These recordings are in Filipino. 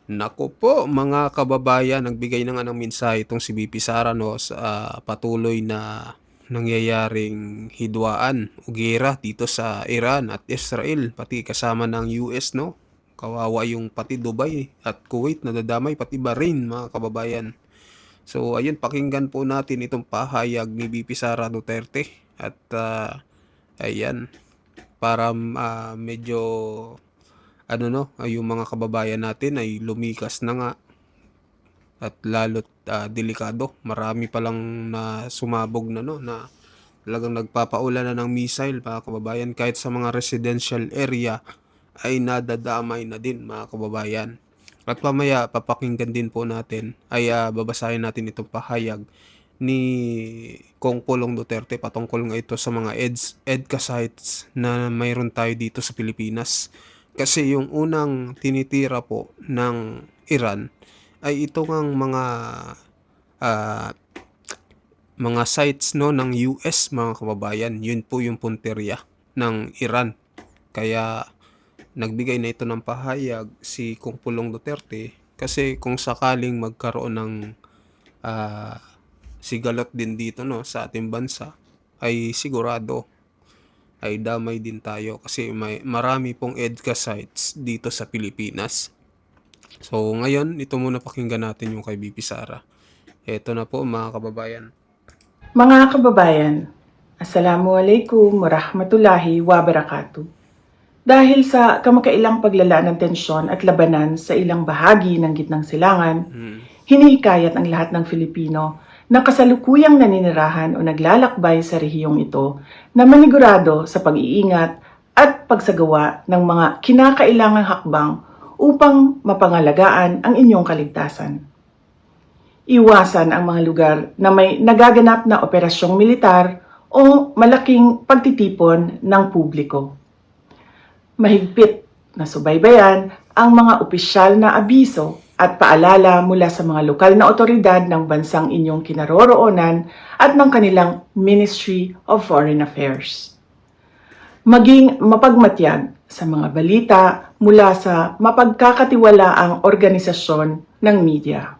Naku po mga kababayan, nagbigay na nga ng mensahe itong si VP Sara 'no, sa patuloy na nangyayaring hidwaan o giyera dito sa Iran at Israel, pati kasama ng US 'no. Kawawa yung pati Dubai at Kuwait nadadamay, pati Bahrain mga kababayan. So ayun, pakinggan po natin itong pahayag ni VP Sara Duterte at, ayan, para, medyo ano 'no, yung mga kababayan natin ay lumikas na nga at lalo't, delikado. Marami palang na sumabog na 'no, na talagang nagpapaulan na ng missile mga kababayan, kahit sa mga residential area ay nadadamay na din mga kababayan. At mamaya papakinggan din po natin ay, babasahin natin itong pahayag ni Kong Pulong Duterte patungkol nga ito sa mga EDCA sites na mayroon tayo dito sa Pilipinas. Kasi yung unang tinitira po ng Iran ay ito ngang ah, mga sites 'no ng US mga kababayan. Yun po yung punteriya ng Iran. Kaya nagbigay na ito ng pahayag si Kong Pulong Duterte kasi kung sakaling magkaroon ng, ah, sigalot din dito 'no sa ating bansa, ay sigurado ay damay din tayo kasi marami pong EDCA sites dito sa Pilipinas. So ngayon, ito muna pakinggan natin yung kay VP Sara. Eto na po mga kababayan. Mga kababayan, Assalamualaikum warahmatullahi wabarakatuh. Dahil sa kamakailang paglala ng tensyon at labanan sa ilang bahagi ng Gitnang Silangan, Mm. hinihikayat ang lahat ng Filipino na kasalukuyang naninirahan o naglalakbay sa rehiyong ito na manigurado sa pag-iingat at pagsagawa ng mga kinakailangang hakbang upang mapangalagaan ang inyong kaligtasan. Iwasan ang mga lugar na may nagaganap na operasyong militar o malaking pagtitipon ng publiko. Mahigpit na subaybayan ang mga opisyal na abiso at paalala mula sa mga lokal na otoridad ng bansang inyong kinaroroonan at ng kanilang Ministry of Foreign Affairs. Maging mapagmatyag sa mga balita mula sa mapagkakatiwalaang organisasyon ng media.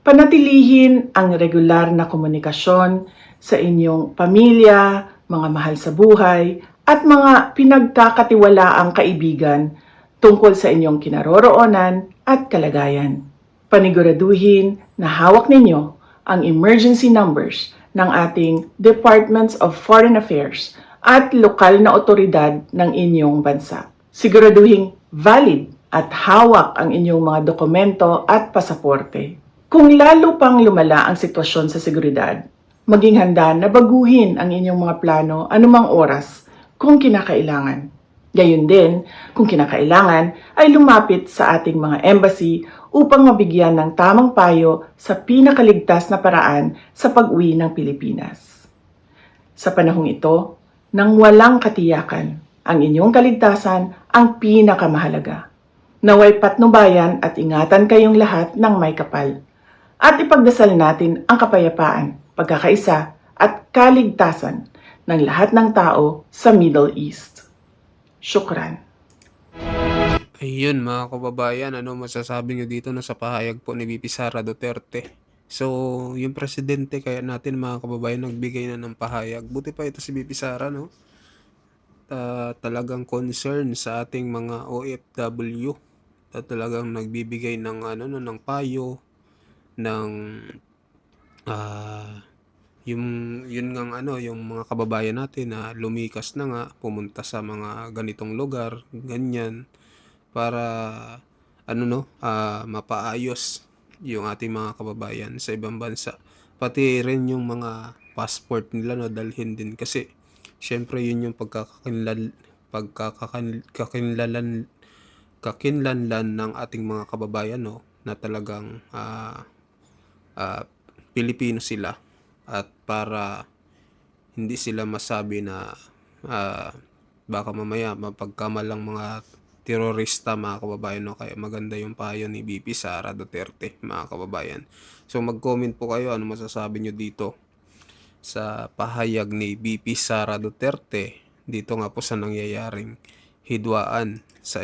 Panatilihin ang regular na komunikasyon sa inyong pamilya, mga mahal sa buhay, at mga pinagkakatiwalaang kaibigan tungkol sa inyong kinaroroonan at kalagayan. Paniguraduhin na hawak ninyo ang emergency numbers ng ating Departments of Foreign Affairs at lokal na otoridad ng inyong bansa. Siguraduhin valid at hawak ang inyong mga dokumento at pasaporte. Kung lalo pang lumala ang sitwasyon sa seguridad, maging handa na baguhin ang inyong mga plano anumang oras kung kinakailangan. Gayun din, kung kinakailangan, ay lumapit sa ating mga embassy upang mabigyan ng tamang payo sa pinakaligtas na paraan sa pag-uwi ng Pilipinas. Sa panahong ito, nang walang katiyakan, ang inyong kaligtasan ang pinakamahalaga. Naway patnubayan at ingatan kayong lahat ng may kapal. At ipagdasal natin ang kapayapaan, pagkakaisa at kaligtasan ng lahat ng tao sa Middle East. Syukran. Ayun mga kababayan, ano masasabi nyo dito na sa pahayag po ni VP Sara Duterte? So, yung presidente kaya natin mga kababayan nagbigay na ng pahayag. Buti pa ito si VP Sara, no? Talagang concern sa ating mga OFW. Talagang nagbibigay ng ano no, ng payo, ng ah yung yun ngang ano, yung mga kababayan natin na lumikas na nga, pumunta sa mga ganitong lugar, ganyan, para ano no, mapaayos yung ating mga kababayan sa ibang bansa. Pati rin yung mga passport nila no, dalhin din kasi syempre yun yung pagkakakinlalan kakinlanlan ng ating mga kababayan no, na talagang ah, Pilipino sila, at para hindi sila masabi na baka mamaya mapagkamalang mga terorista mga kababayan no. Kaya maganda yung payo ni VP Sara Duterte mga kababayan. So mag-comment po kayo ano masasabi nyo dito sa pahayag ni VP Sara Duterte dito nga po sa nangyayaring hidwaan sa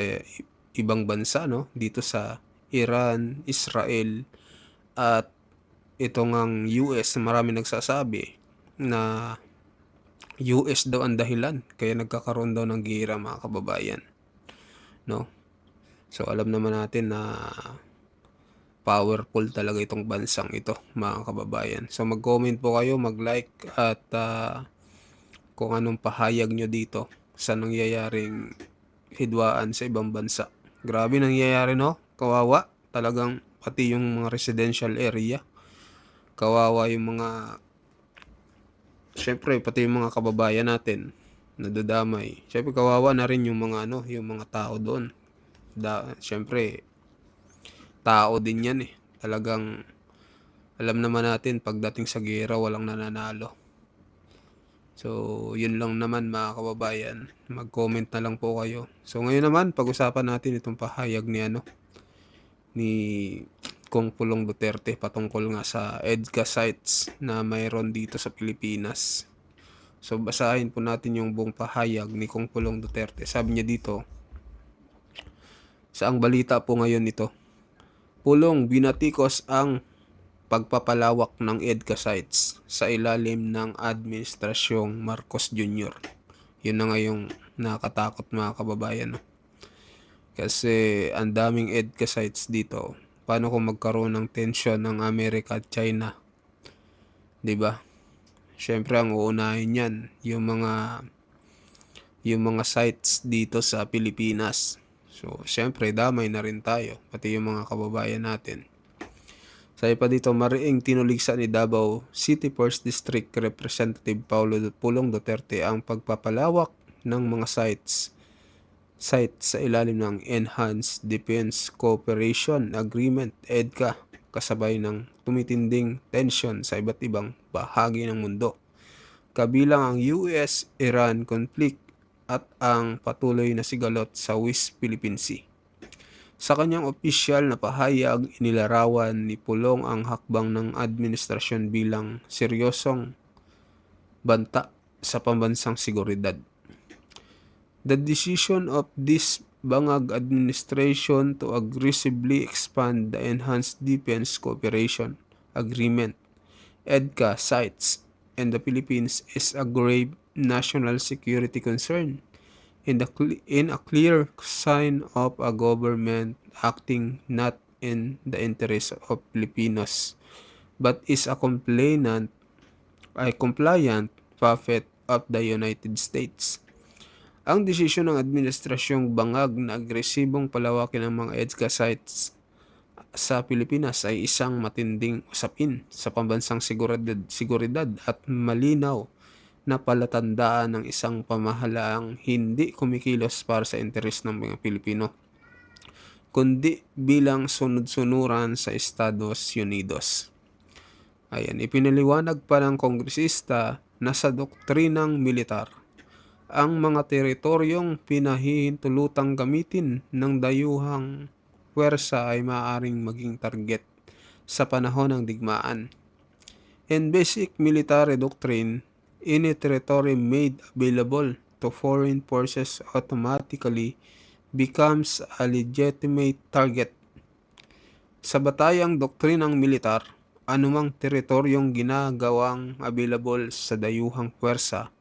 ibang bansa no, dito sa Iran, Israel, at ito ngang US. Marami nagsasabi na US daw ang dahilan kaya nagkakaroon daw ng giyera, mga kababayan, no? So alam naman natin na powerful talaga itong bansang ito, mga kababayan. So mag-comment po kayo, mag-like, at kung anong pahayag nyo dito sa nangyayaring hidwaan sa ibang bansa. Grabe nangyayari, no? Kawawa. Talagang pati yung mga residential area. Kawawa yung mga, syempre pati yung mga kababayan natin nadadamay. Syempre kawawa na rin yung mga yung mga tao doon. Syempre tao din yan eh. Talagang alam naman natin pagdating sa giyera walang nananalo. So, yun lang naman, mga kababayan. Mag-comment na lang po kayo. So, ngayon naman, pag-usapan natin itong pahayag ni Kong Pulong Duterte patungkol nga sa EDCA sites na mayroon dito sa Pilipinas. So, basahin po natin yung buong pahayag ni Kong Pulong Duterte. Sabi niya dito, sa ang balita po ngayon nito, Pulong, binatikos ang pagpapalawak ng EDCA sites sa ilalim ng Administrasyong Marcos Jr. Yun na nga yung nakakatakot, mga kababayan, no? Kasi ang daming EDCA sites dito. Paano kung magkaroon ng tension ng Amerika at China? 'Di ba? Syempre ang uunahin niyan yung mga sites dito sa Pilipinas. So, syempre damay na rin tayo, pati yung mga kababayan natin. Sabi pa dito, mariing tinuligsa ni Davao City 1st District Representative Paulo Pulong Duterte ang pagpapalawak ng mga sites sa ilalim ng Enhanced Defense Cooperation Agreement EDCA, kasabay ng tumitinding tension sa iba't ibang bahagi ng mundo, kabilang ang US-Iran conflict at ang patuloy na sigalot sa West Philippine Sea. Sa kanyang opisyal na pahayag, inilarawan ni Pulong ang hakbang ng administrasyon bilang seryosong banta sa pambansang seguridad. The decision of this bangag administration to aggressively expand the Enhanced Defense Cooperation Agreement EDCA sites in the Philippines is a grave national security concern in a clear sign of a government acting not in the interest of Filipinos, but is a compliant puppet of the United States. Ang desisyon ng administrasyong bangag na agresibong palawakin ang mga EDCA sites sa Pilipinas ay isang matinding usapin sa pambansang seguridad at malinaw na palatandaan ng isang pamahalaang hindi kumikilos para sa interes ng mga Pilipino, kundi bilang sunod-sunuran sa Estados Unidos. Ayan, ipinaliwanag pa ng kongresista na sa doktrinang militar, ang mga teritoryong pinahihintulutang gamitin ng dayuhang puwersa ay maaaring maging target sa panahon ng digmaan. In basic military doctrine, any territory made available to foreign forces automatically becomes a legitimate target. Sa batayang doktrinang militar, anumang teritoryong ginagawang available sa dayuhang puwersa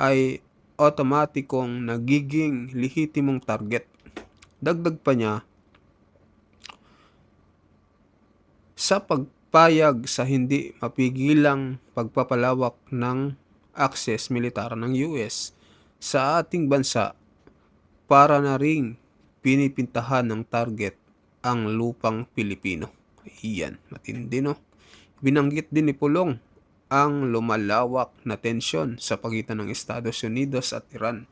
ay otomatikong nagiging lehitimong target. Dagdag pa niya, sa pagpayag sa hindi mapigilang pagpapalawak ng access militar ng US sa ating bansa, para na ring pinipintahan ng target ang lupang Pilipino. Iyan, matindi, no? Binanggit din ni Pulong ang lumalawak na tensyon sa pagitan ng Estados Unidos at Iran.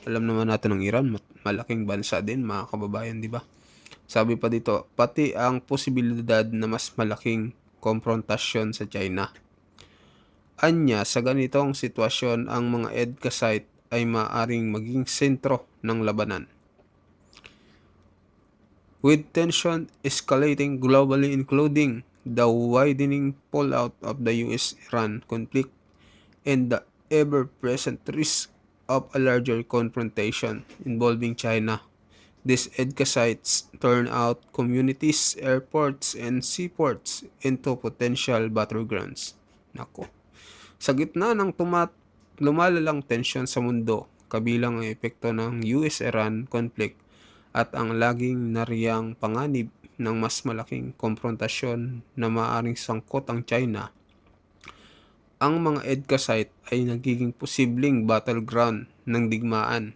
Alam naman natin ng Iran, malaking bansa din, mga kababayan, di ba? Sabi pa dito, pati ang posibilidad na mas malaking konfrontasyon sa China. Anya, sa ganitong sitwasyon, ang mga EDCA site ay maaaring maging sentro ng labanan. With tension escalating globally, including the widening fallout of the US-Iran conflict and the ever-present risk of a larger confrontation involving China, These EDCA sites turn out communities, airports, and seaports into potential battlegrounds. Nako. Sa gitna ng lumalalang tensyon sa mundo, kabilang ang epekto ng US-Iran conflict at ang laging nariyang panganib ng mas malaking komprontasyon na maaaring sangkot ang China, ang mga EDCA site ay nagiging posibleng battleground ng digmaan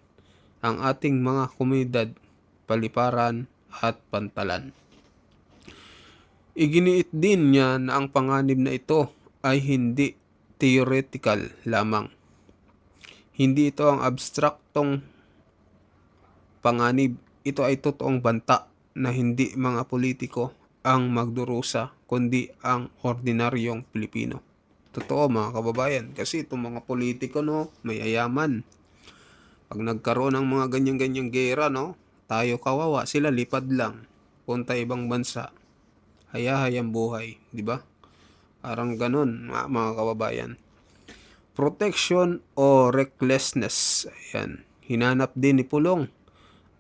ang ating mga komunidad, paliparan at pantalan. Iginiit din niya na ang panganib na ito ay hindi theoretical lamang. Hindi ito ang abstraktong panganib, ito ay totoong banta na hindi mga politiko ang magdurusa kundi ang ordinaryong Pilipino. Totoo mga kababayan, kasi itong mga politiko mayayaman. Pag nagkaroon ng mga ganyan-ganyang gera tayo kawawa, sila lipad lang, punta ibang bansa, hayahayang buhay, di ba? Parang ganun mga kababayan. Protection o recklessness, ayan, hinanap din ni Pulong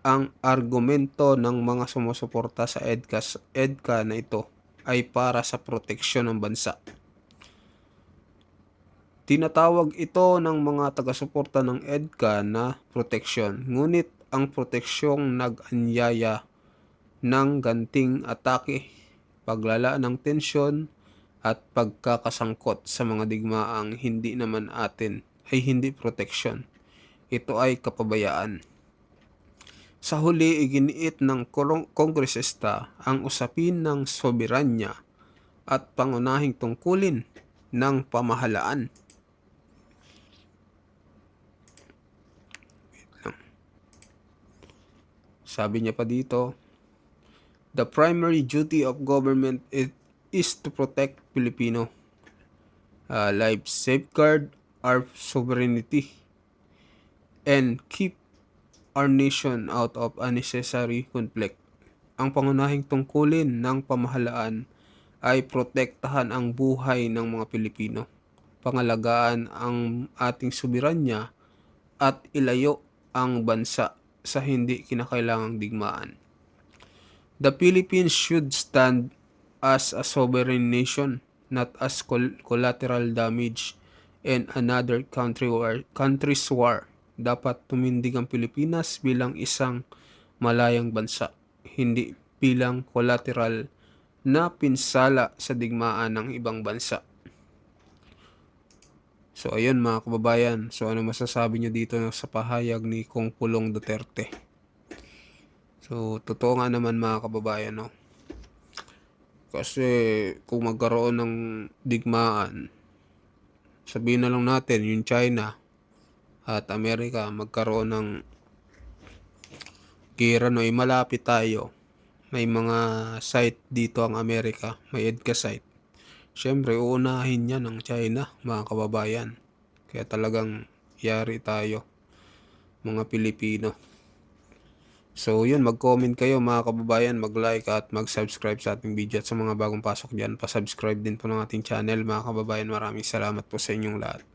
ang argumento ng mga sumusuporta sa EDCA na ito ay para sa proteksyon ng bansa. Tinatawag ito ng mga taga-suporta ng EDCA na proteksyon, ngunit ang proteksyong nag-anyaya ng ganting atake, paglala ng tensyon at pagkakasangkot sa mga digmaang hindi naman atin ay hindi proteksyon. Ito ay kapabayaan. Sa huli, iginiit ng kongresista ang usapin ng soberanya at pangunahing tungkulin ng pamahalaan. Sabi niya pa dito, the primary duty of government is to protect Filipino lives, safeguard our sovereignty, and keep our nation out of unnecessary conflict. Ang pangunahing tungkulin ng pamahalaan ay protektahan ang buhay ng mga Pilipino, pangalagaan ang ating soberanya at ilayo ang bansa sa hindi kinakailangang digmaan. The Philippines should stand as a sovereign nation, not as collateral damage in another country's war. Dapat tumindig ang Pilipinas bilang isang malayang bansa, hindi bilang collateral na pinsala sa digmaan ng ibang bansa. So ayun mga kababayan, so ano masasabi nyo dito sa pahayag ni Kong Pulong Duterte? So totoo nga naman mga kababayan kasi kung magkaroon ng digmaan, sabihin na lang natin yung China at Amerika magkaroon ng gera malapit tayo, may mga site dito ang Amerika, may EDCA site. Siyempre, uunahin niya ng China, mga kababayan. Kaya talagang yari tayo, mga Pilipino. So, yun, mag-comment kayo mga kababayan, mag-like at mag-subscribe sa ating video. At sa mga bagong pasok dyan, pa-subscribe din po ng ating channel, mga kababayan. Maraming salamat po sa inyong lahat.